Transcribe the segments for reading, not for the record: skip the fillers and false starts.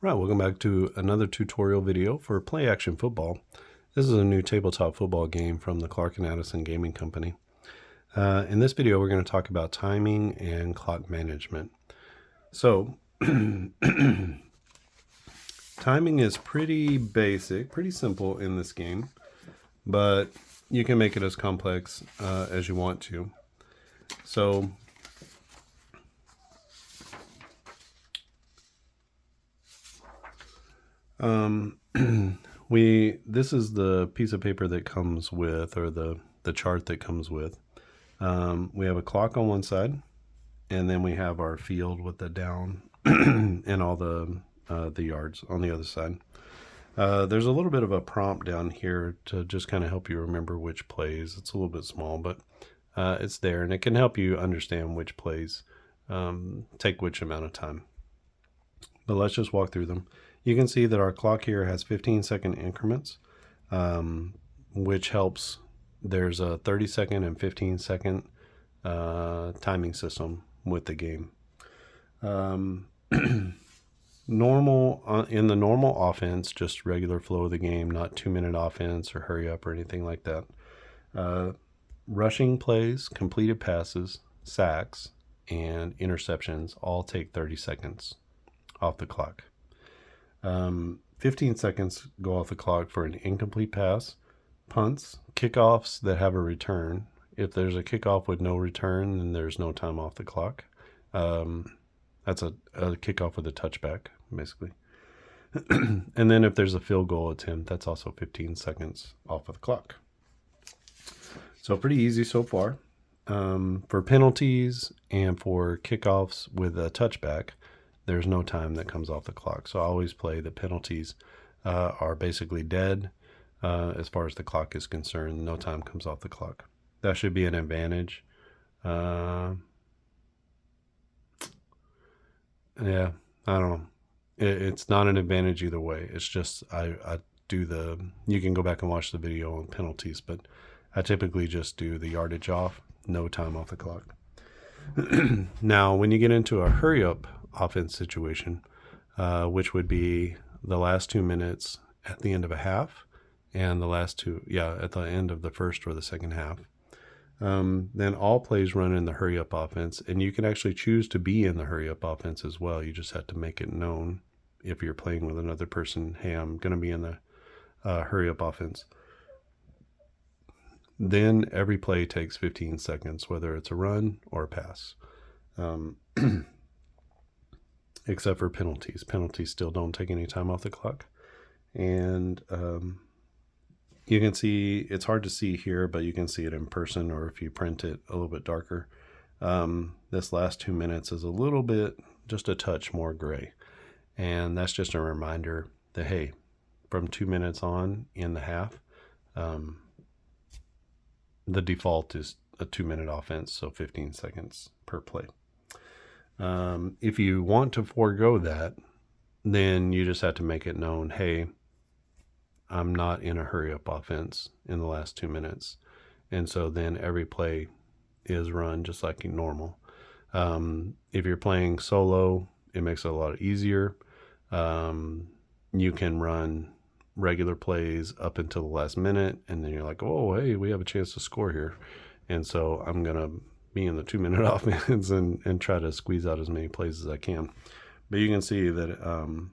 Right, welcome back to another tutorial video for Play Action Football. This is a new tabletop football game from the Clark and Addison Gaming Company. In this video, we're going to talk about timing and clock management. So, timing is pretty basic, pretty simple in this game, but you can make it as complex as you want to. So, this is the piece of paper that comes with, or the chart that comes with. We have a clock on one side, and then we have our field with the down and all the yards on the other side. There's a little bit of a prompt down here to just kind of help you remember which plays. It's a little bit small, but it's there, and it can help you understand which plays take which amount of time. But let's just walk through them. You can see that our clock here has 15-second increments, which helps. There's a 30-second and 15-second timing system with the game. Normal in the normal offense, just regular flow of the game, not 2-minute offense or hurry up or anything like that. Rushing plays, completed passes, sacks, and interceptions all take 30 seconds off the clock. 15 seconds go off the clock for an incomplete pass, punts, kickoffs that have a return. If there's a kickoff with no return, then there's no time off the clock. That's a kickoff with a touchback, basically. And then if there's a field goal attempt, that's also 15 seconds off of the clock. So pretty easy so far. For penalties and for kickoffs with a touchback, there's no time that comes off the clock. So I always play the penalties are basically dead as far as the clock is concerned. No time comes off the clock. That should be an advantage. Yeah, I don't know. It's not an advantage either way. It's just I do you can go back and watch the video on penalties, but I typically just do the yardage off, no time off the clock. Now, when you get into a hurry up offense situation, which would be the last 2 minutes at the end of a half and the last at the end of the first or the second half, then all plays run in the hurry up offense, and you can actually choose to be in the hurry up offense as well. You just have to make it known if you're playing with another person, hey, I'm going to be in the hurry up offense. Then every play takes 15 seconds, whether it's a run or a pass. Except for penalties. Penalties still don't take any time off the clock. And you can see, it's hard to see here, but you can see it in person, or if you print it a little bit darker. This last 2 minutes is a little bit, just a touch more gray. And that's just a reminder that, hey, from 2 minutes on in the half, the default is a 2-minute offense, so 15 seconds per play. If you want to forego that, then you just have to make it known, hey, I'm not in a hurry up offense in the last 2 minutes. And so then every play is run just like normal. If you're playing solo, it makes it a lot easier. You can run regular plays up until the last minute, and then you're like, oh, hey, we have a chance to score here. And so I'm going to be in the 2-minute offense and try to squeeze out as many plays as I can. But you can see that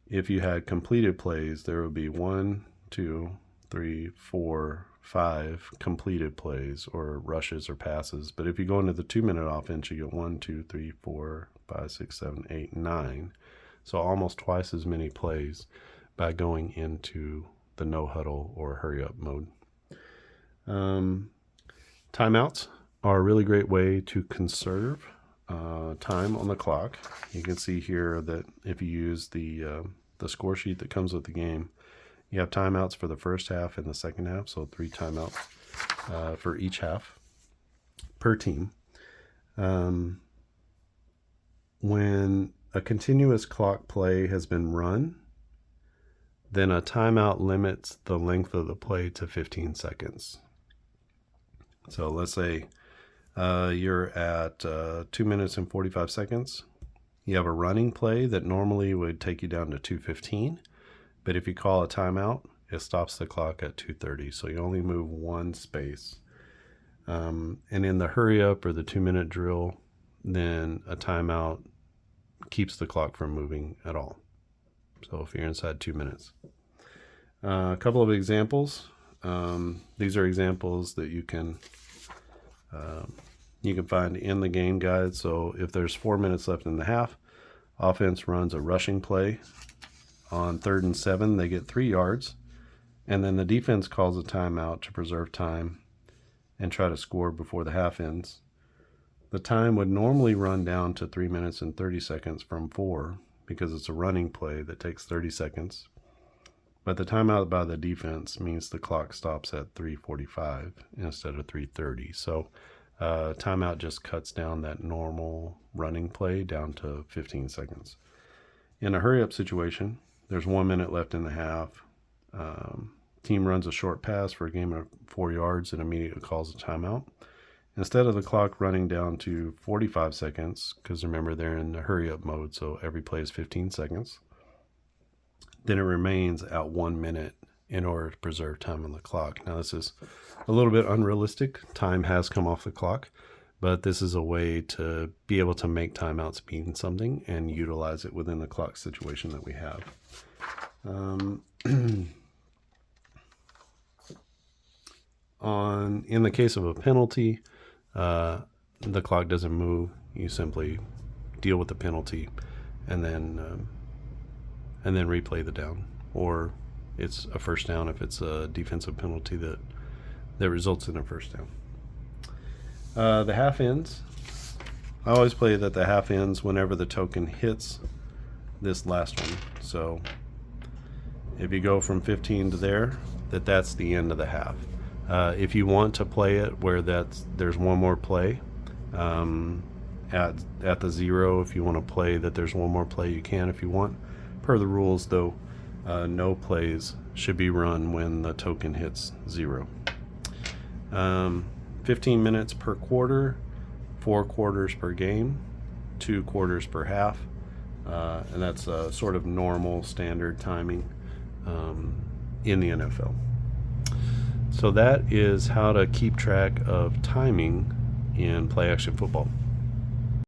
if you had completed plays, there would be 1, 2, 3, 4, 5 completed plays or rushes or passes. But if you go into the 2-minute offense, you get 1, 2, 3, 4, 5, 6, 7, 8, 9. So almost twice as many plays by going into the no huddle or hurry up mode. Timeouts are a really great way to conserve time on the clock. You can see here that if you use the score sheet that comes with the game, you have timeouts for the first half and the second half, so 3 timeouts for each half per team. When a continuous clock play has been run, then a timeout limits the length of the play to 15 seconds. So let's say you're at 2 minutes and 45 seconds. You have a running play that normally would take you down to 2:15, but if you call a timeout, it stops the clock at 2:30. So you only move one space. And in the hurry up or the 2-minute drill, then a timeout keeps the clock from moving at all. So if you're inside 2 minutes. A couple of examples. These are examples that you can find in the game guide. So if there's 4 minutes left in the half, offense runs a rushing play. On 3rd and 7, they get 3 yards. And then the defense calls a timeout to preserve time and try to score before the half ends. The time would normally run down to 3 minutes and 30 seconds from 4 because it's a running play that takes 30 seconds. But the timeout by the defense means the clock stops at 3:45 instead of 3:30. So timeout just cuts down that normal running play down to 15 seconds. In a hurry-up situation, there's 1 minute left in the half. Team runs a short pass for a gain of 4 yards and immediately calls a timeout. Instead of the clock running down to 45 seconds, because remember they're in the hurry-up mode, so every play is 15 seconds, then it remains at 1 minute in order to preserve time on the clock. Now this is a little bit unrealistic. Time has come off the clock, but this is a way to be able to make timeouts mean something and utilize it within the clock situation that we have. In the case of a penalty, the clock doesn't move. You simply deal with the penalty and then replay the down, or it's a first down if it's a defensive penalty that results in a first down. The half ends. I always play that the half ends whenever the token hits this last one. So if you go from 15 to there, that's the end of the half. If you want to play it where there's one more play at the 0, if you want to play that there's one more play, you can if you want. Per the rules, though, no plays should be run when the token hits 0. 15 minutes per quarter, 4 quarters per game, 2 quarters per half, and that's a sort of normal standard timing in the NFL. So that is how to keep track of timing in play action football.